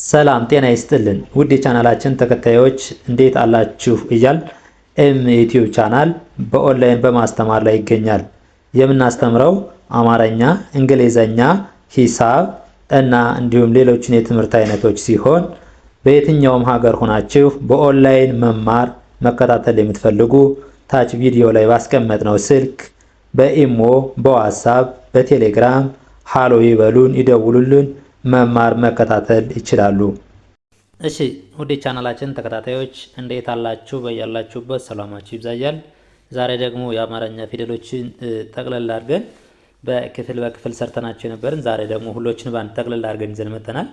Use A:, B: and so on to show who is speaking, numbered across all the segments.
A: ሰላም ጤና ይስጥልን ውድ የቻናላችን ተከታዮች እንዴት አላችሁ እያል ዩቲዩብ ቻናል በኦንላይን በማስተማር ላይ ይገኛል። የምናስተምረው አማርኛ፣ እንግሊዘኛ፣ ሂሳብ እና እንዲሁም ሌሎችን የትምህርት አይነቶች ሲሆን በየትኛውም ሀገር ሆናችሁ በኦንላይን መማር መከታተል የምትፈልጉ ታች ቪዲዮ ላይ ባስቀመጥነው ስልክ በኢሞ፣ በዋትስአፕ፣ በቴሌግራም ሃሎ ይበሉን፣ ይደውሉልን፣ መማር መከታተል ይችላሉ። እሺ ወደ ቻናላችን ተከታታዮች እንዴት አላችሁ? በያላችሁበት ሰላማችሁ ይብዛያል። ዛሬ ደግሞ የአማርኛ ፊደሎችን ጠቅለል አድርገን በክፍል ሰርተናቸው የነበርን ዛሬ ደግሞ ሁሎችን ባንድ ጠቅለል አድርገን ይዘን መጥተናል።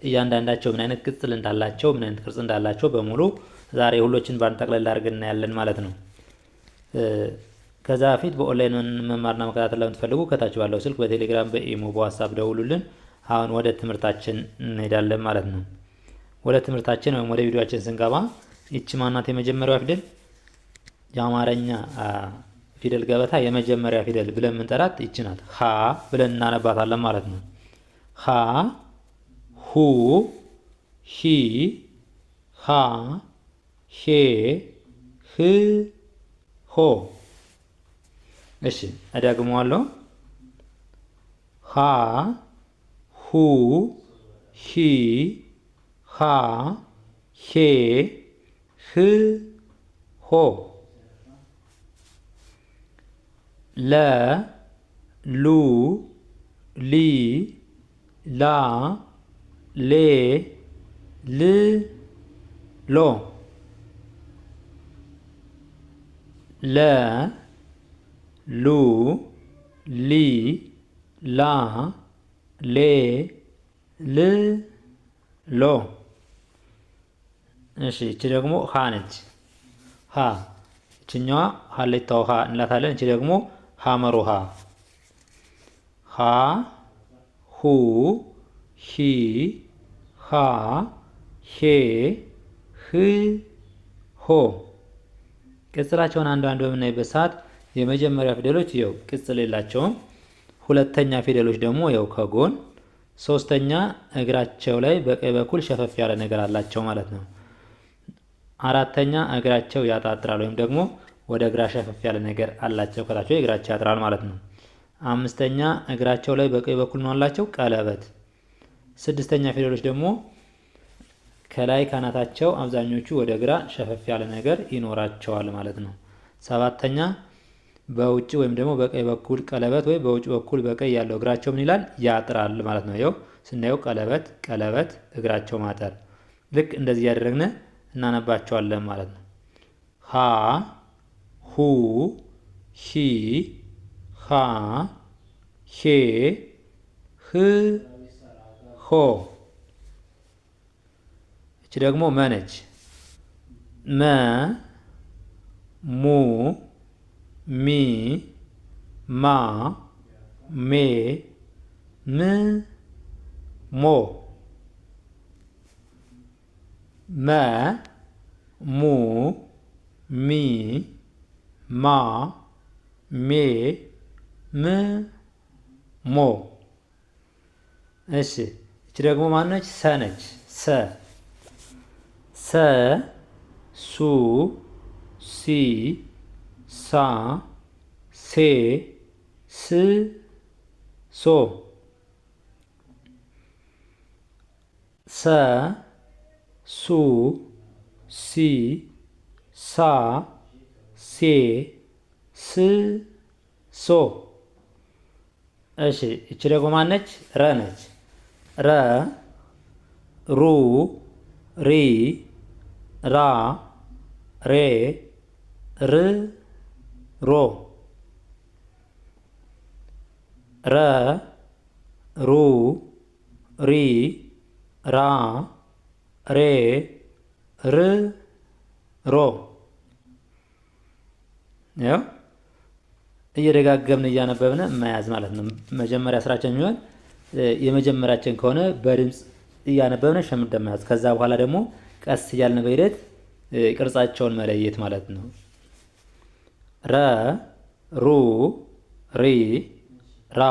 A: እያንዳንዳቸው ምን አይነት ቅጽል እንዳላቸው ምን አይነት ቅርጽ እንዳላቸው በሙሉ ዛሬ ሁሎችን ባንድ ጠቅለል አድርገን እናያለን ማለት ነው። ከዛ በፊት በኦንላይን መማርና መከታተል ለምትፈልጉ ከታች ባለው ስልክ በቴሌግራም በኢሞ በዋትስአፕ ደውሉልን። አሁን ወደ ትምህርታችን እንሄዳለን ማለት ነው። ወደ ትምህርታችን ወይም ወደ ቪዲዮአችን ስንገባ ይቺ ማናት? የመጀመሪያዋ ፊደል የአማርኛ ፊደል ገበታ የመጀመሪያ ፊደል ብለን የምንጠራት ይቺ ናት። ሀ ብለን እናነባታለን ማለት ነው። ሀ፣ ሁ፣ ሂ፣ ሃ፣ ሄ፣ ህ፣ ሆ። እሺ እደግመዋለሁ። ሀ፣ ሁ፣ ሂ፣ ሃ፣ ሄ፣ ህ፣ ሆ። ለ፣ ሉ፣ ሊ፣ ላ፣ ሌ፣ ል፣ ሎ። ለ፣ ሉ፣ ሊ፣ ላ፣ ሌ፣ ል፣ ሎ። እሺ እቺ ደግሞ ሀ ነች። ሀ እቺኛዋ ሀሌታው ሀ እንላታለን። እቺ ደግሞ ሀመሩ ሀ። ሀ፣ ሁ፣ ሂ፣ ሃ፣ ሄ፣ ህ፣ ሆ። ቅጽላቸውን አንዱ በምናይበት ሰዓት የመጀመሪያ ፊደሎች ይኸው ቅጽል የላቸውም። ሁለተኛ ፊደሎች ደግሞ ይኸው ከጎን፣ ሶስተኛ እግራቸው ላይ በቀኝ በኩል ሸፈፍ ያለ ነገር አላቸው ማለት ነው። አራተኛ እግራቸው ያጣጥራል ወይም ደግሞ ወደ ግራ ሸፈፍ ያለ ነገር አላቸው፣ ከታቸው እግራቸው ያጥራል ማለት ነው። አምስተኛ እግራቸው ላይ በቀኝ በኩል ነው አላቸው ቀለበት። ስድስተኛ ፊደሎች ደግሞ ከላይ ካናታቸው አብዛኞቹ ወደ ግራ ሸፈፍ ያለ ነገር ይኖራቸዋል ማለት ነው። ሰባተኛ በውጭ ወይም ደግሞ በቀኝ በኩል ቀለበት ወይ በውጭ በኩል በቀኝ ያለው እግራቸው ምን ይላል? ያጥራል ማለት ነው። ይኸው ስናየው ቀለበት ቀለበት እግራቸው ማጠር። ልክ እንደዚህ ያደረግን እናነባቸዋለን ማለት ነው። ሀ፣ ሁ፣ ሂ፣ ሃ፣ ሄ፣ ህ፣ ሆ። እቺ ደግሞ መ ነች። መ፣ ሙ፣ ሚ፣ ማ፣ ሜ፣ ም፣ ሞ። መ፣ ሙ፣ ሚ፣ ማ፣ ሜ፣ ም፣ ሞ። እሺ እቺ ደግሞ ማነች? ሰ ነች። ሰ፣ ሰ፣ ሱ፣ ሲ፣ ሳ፣ ሴ፣ ስ፣ ሶ። ሰ፣ ሱ፣ ሲ፣ ሳ፣ ሴ፣ ስ፣ ሶ። እሺ እቺ ደግሞ ማነች? ረ ነች። ረ፣ ሩ፣ ሪ፣ ራ፣ ሬ፣ ር፣ ሮ። ረ፣ ሩ፣ ሪ፣ ራ፣ ሬ፣ ር፣ ሮ። ያው እየደጋገምን እያነበብን መያዝ ማለት ነው። መጀመሪያ ስራችን የሚሆን የመጀመሪያችን ከሆነ በድምፅ እያነበብን ሸምደን መያዝ፣ ከዛ በኋላ ደግሞ ቀስ እያልን በሂደት ቅርጻቸውን መለየት ማለት ነው። ረ፣ ሩ፣ ሪ፣ ራ፣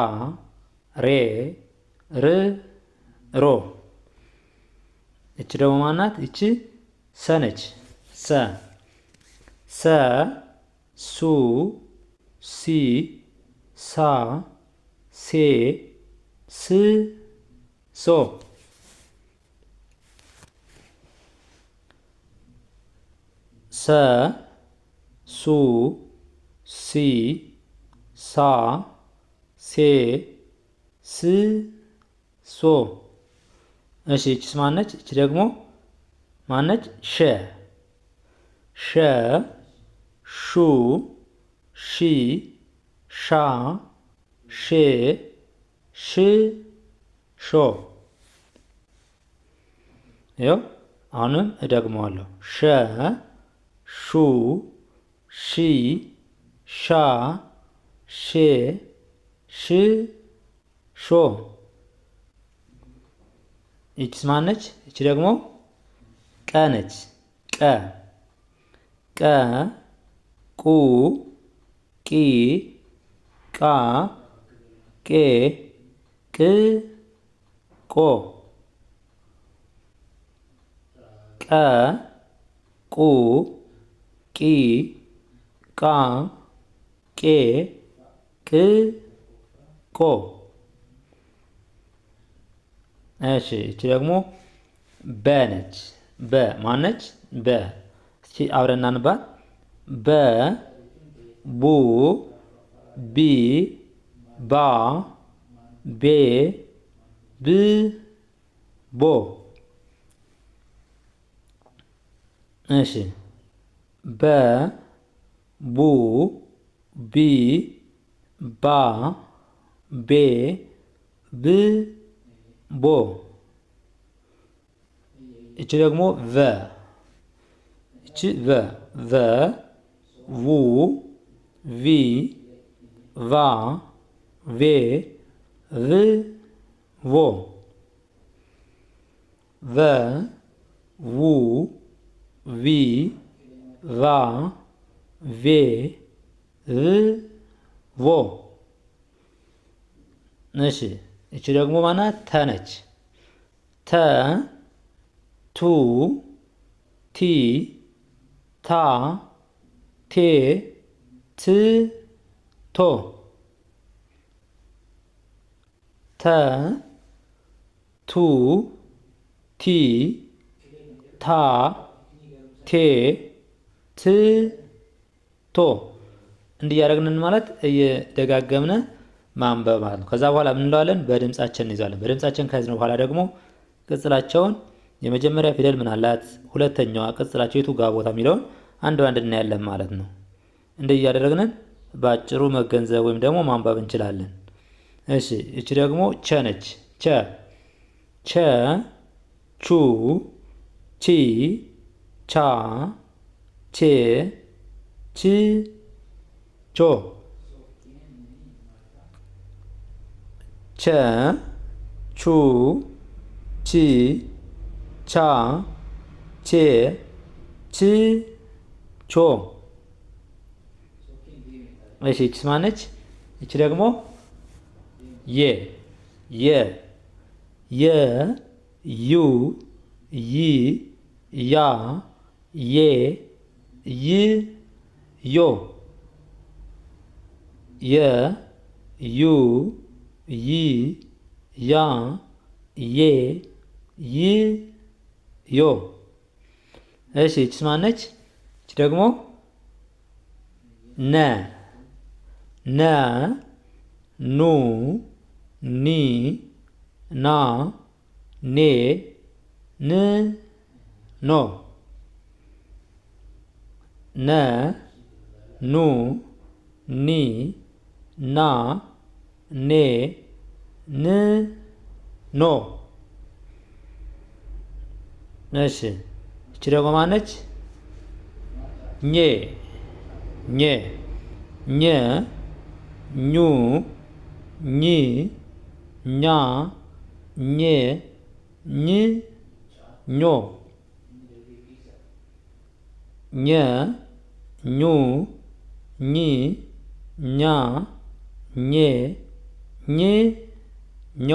A: ሬ፣ ር፣ ሮ። እቺ ደግሞ ማናት? እቺ ሰ ነች። ሰ ሰ ሱ ሲ ሳ ሴ ስ ሶ ሰ ሱ ሲ ሳ ሴ ስ ሶ። እሺ እቺስ ማነች? እቺ ደግሞ ማነች? ሸ ሸ ሹ ሺ ሻ ሼ ሽ ሾ። ይኸው አሁንም እደግመዋለሁ። ሸ ሹ ሺ ሻ ሼ ሽ ሾ። ይቺስ ማነች? ይቺ ደግሞ ቀ ነች። ቀ ቀ ቁ ቂ ቃ ቄ ቅ ቆ። ቀ ቁ ቂ ቃ ቄ ቅ ቆ። እሺ እቺ ደግሞ በ ነች። በ ማነች? በ እስኪ አብረን እናንባት። በ ቡ ቢ ባ ቤ ብ ቦ። እሺ በ ቡ ቢ ባ ቤ ብ ቦ። እቺ ደግሞ ቨ እቺ ቨ ቨ ቡ ቪ ቫ ቬ ቭ ቮ። ቨ ቡ ቪ ቫ ቬ ቭ ቮ። እሺ እቺ ደግሞ ማናት? ተ ነች። ተ ቱ ቲ ታ ቴ ት ቶ። ተ ቱ ቲ ታ ቴ ት ቶ። እንዲህ እያደረግን ማለት እየደጋገምነ ማንበብ ማለት ነው። ከዛ በኋላ ምን እንለዋለን? በድምጻችን እንይዛለን። በድምጻችን ከያዝነው በኋላ ደግሞ ቅጽላቸውን የመጀመሪያ ፊደል ምን አላት፣ ሁለተኛዋ ቅጽላቸው የቱ ጋር ቦታ የሚለውን አንድ ባንድ እናያለን ማለት ነው። እንደ እያደረግን በአጭሩ መገንዘብ ወይም ደግሞ ማንበብ እንችላለን። እሺ እቺ ደግሞ ቸ ነች። ቸ ቸ ቹ ቺ ቻ ቼ ቺ ቾ። ቸ ቹ ቺ ቻ ቼ ቺ ቾ። እሺ እቺስ ማነች? እቺ ደግሞ የ የ የ ዩ ይ ያ ዬ ይ ዮ። የ ዩ ይ ያ ዬ ይ ዮ። እሺ እቺስ ማነች? እቺ ደግሞ ነ ነ ኑ ኒ ና ኔ ን ኖ። ነ ኑ ኒ ና ኔ ን ኖ። እሺ እቺ ደግሞ ማነች? ኘ ኘ ኘ ኙ ኚ ኛ ኘ ኝ ኞ። ኘ ኙ ኚ ኛ ኘ ኝ ኞ።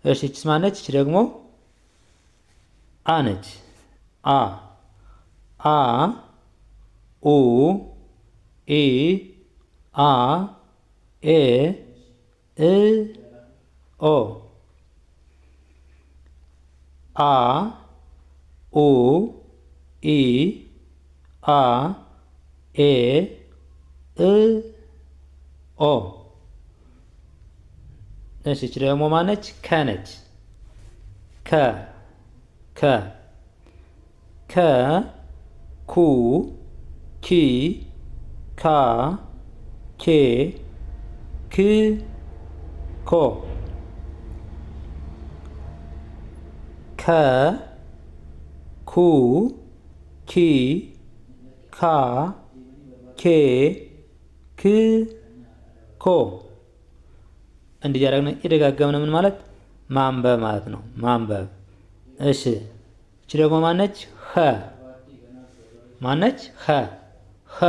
A: እሺ እቺስ ማነች? እቺ ደግሞ አ ነች። አ አ ኡ ኢ አ ኤ እ ኦ አ ኡ ኢ አ ኤ እ ኦ። እሺ እቺ ደግሞ ማነች? ከ ነች። ከ ከ ከ ኩ ኪ ካ ኬ ክ ኮ ከ ኩ ኪ ካ ኬ ክ ኮ። እንዲህ እያደረግን እየደጋገምን ምን ማለት ማንበብ ማለት ነው። ማንበብ። እሺ እቺ ደግሞ ማነች? ኸ ማነች? ኸ ኸ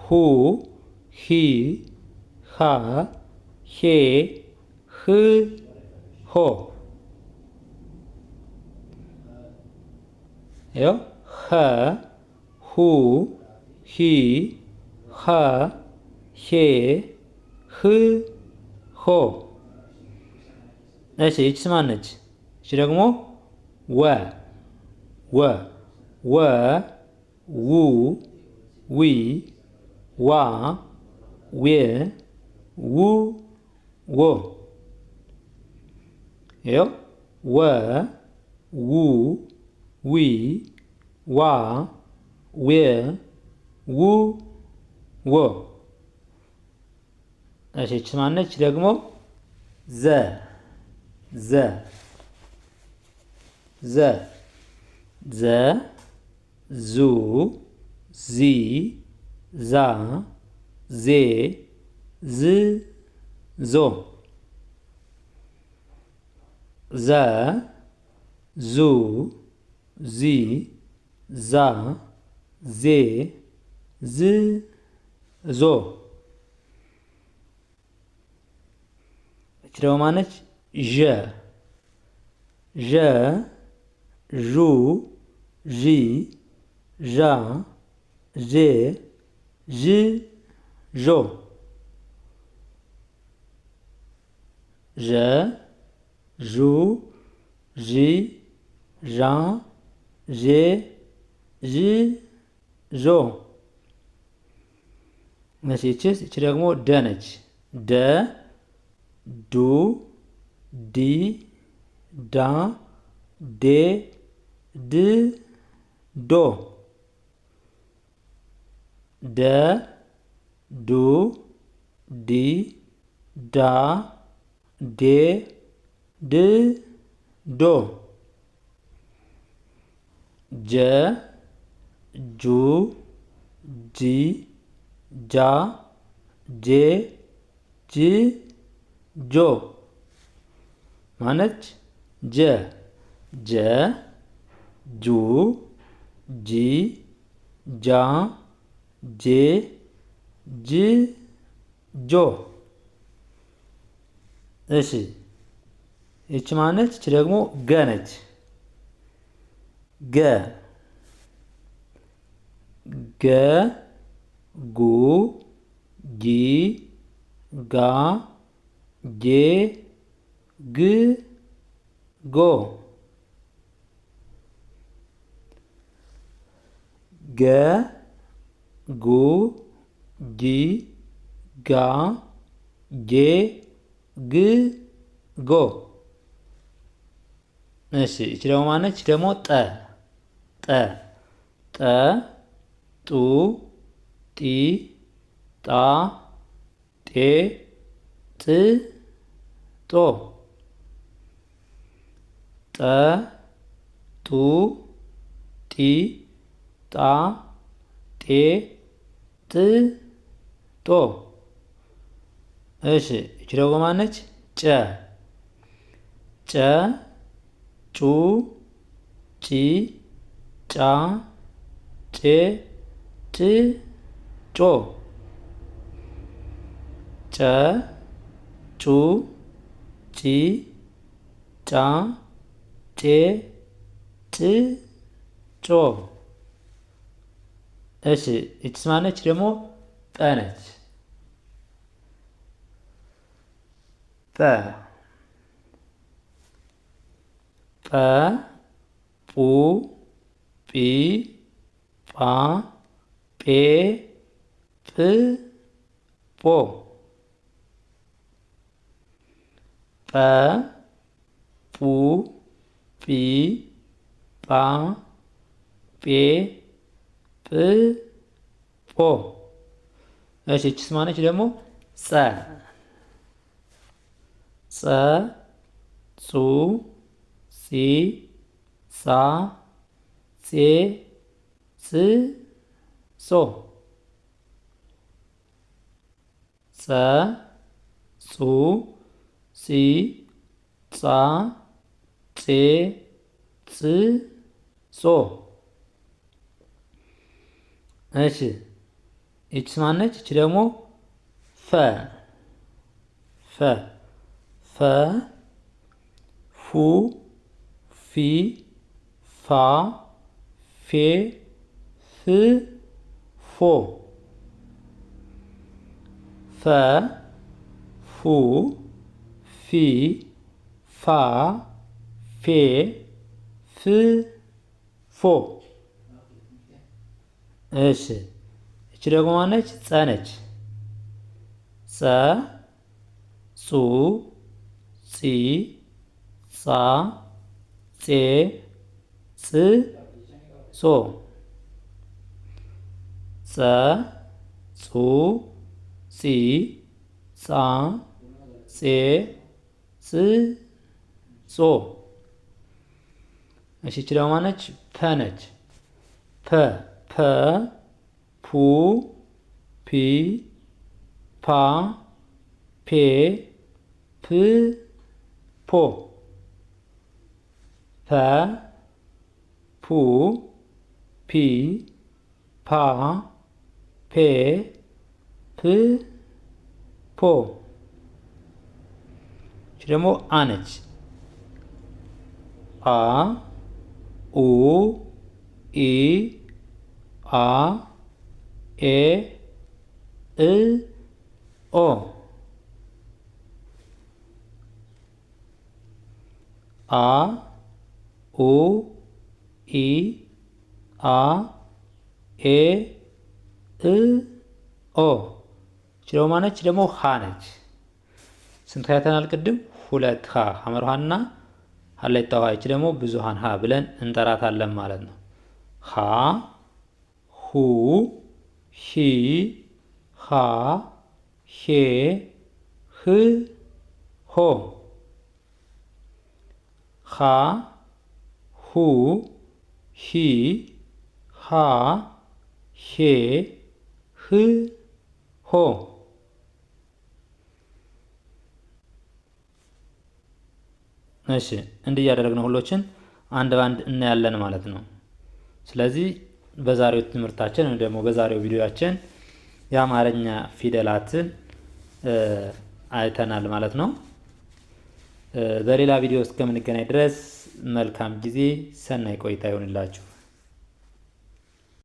A: ሁ ሂ ሃ ሄ ህ ሆ። ይኸው ኸ ሁ ሂ ሃ ሄ ህ ሆ። እሺ ይቺስ ማነች? እቺ ደግሞ ወ ወ ወ ው ዊ ዋ ዌ ው ዎ። ይኸው ወ ው ዊ ዋ ዌ ው ዎ። እሺ ይቺ ማነች ደግሞ? ዘ ዘ ዘ ዘ ዙ ዚ ዛ ዜ ዝ ዞ ዘ ዙ ዚ ዛ ዜ ዝ ዞ። እቺ ደግሞ ማነች? ዠ ዠ ዡ ዢ ዣ ዤ ዥ ዦ ዠ ዡ ዢ ዣ ዤ ዥ ዦ። እሺ እቺ ደግሞ ደ ነች። ደ ዱ ዲ ዳ ዴ ድ ዶ ደ ዱ ዲ ዳ ዴ ድ ዶ ጀ ጁ ጂ ጃ ጄ ጅ ጆ ማነች? ጀ ጀ ጁ ጂ ጃ ጄ ጅ ጆ። እሺ ይቺ ማነች? ይቺ ደግሞ ገ ነች። ገ ገ ጉ ጊ ጋ ጌ ግ ጎ ገ ጉ ጊ ጋ ጌ ግ ጎ። እሺ እቺ ደግሞ ማነች? ደግሞ ጠ ጠ ጠ ጡ ጢ ጣ ጤ ጥ ጦ ጠ ጡ ጢ ጣ ጤ ጥ ጦ። እሺ እቺ ደግሞ ማነች? ጨ ጨ ጩ ጪ ጫ ጬ ጭ ጮ ጨ ጩ ጪ ጫ ጬ ጮ። እሺ እቺስ ማነች ደግሞ? ጠ ነች። ጠ ጠ ጡ ጲ ጳ ጴ ጵ ጶ። ጠ ጡ ጲ ጳ ጴ ጵ ጶ። እሺ እቺስ ማነች ደግሞ? ጸ ጸ ጹ ጺ ጻ ጼ ጽ ጾ። ጸ ጹ ጺ ጻ ጼ ጽ ጾ። እሺ ይቺስ ማነች? እቺ ደግሞ ፈ ፈ ፈ ፉ ፊ ፋ ፌ ፍ ፎ። ፈ ፉ ፊ ፋ ፌ ፍ ፎ። እሺ እቺ ደግሞ ማነች? ጸ ነች። ጸ ጹ ጺ ጻ ጼ ጽ ጾ። ጸ ጹ ጺ ጻ ጼ ጽ ጾ። እሺ እቺ ደግሞ ማነች? ፐ ነች። ፐ ፐ ፑ ፒ ፓ ፔ ፕ ፖ። ፐ ፑ ፒ ፓ ፔ ፕ ፖ። እቺ ደግሞ አ ነች። አ ኡ ኢ አ ኤ እ ኦ። አ ኡ ኢ አ ኤ እ ኦ። እቺ ደግሞ ማነች? ደግሞ ሀ ነች። ስንት አይተናል ቅድም? ሁለት ሀ ሐመርሃና ሀሌታ ውሃ። እቺ ደግሞ ብዙሃን ሀ ብለን እንጠራታለን ማለት ነው። ሀ ሁ ሂ ሃ ሄ ህ ሆ። ሀ ሁ ሂ ሃ ሄ ህ ሆ። እሺ እንዲህ እያደረግነው ሁሎችን አንድ ባንድ እናያለን ማለት ነው። ስለዚህ በዛሬው ትምህርታችን ወይም ደግሞ በዛሬው ቪዲዮአችን የአማርኛ ፊደላትን አይተናል ማለት ነው። በሌላ ቪዲዮ እስከምንገናኝ ድረስ መልካም ጊዜ፣ ሰናይ ቆይታ ይሆንላችሁ።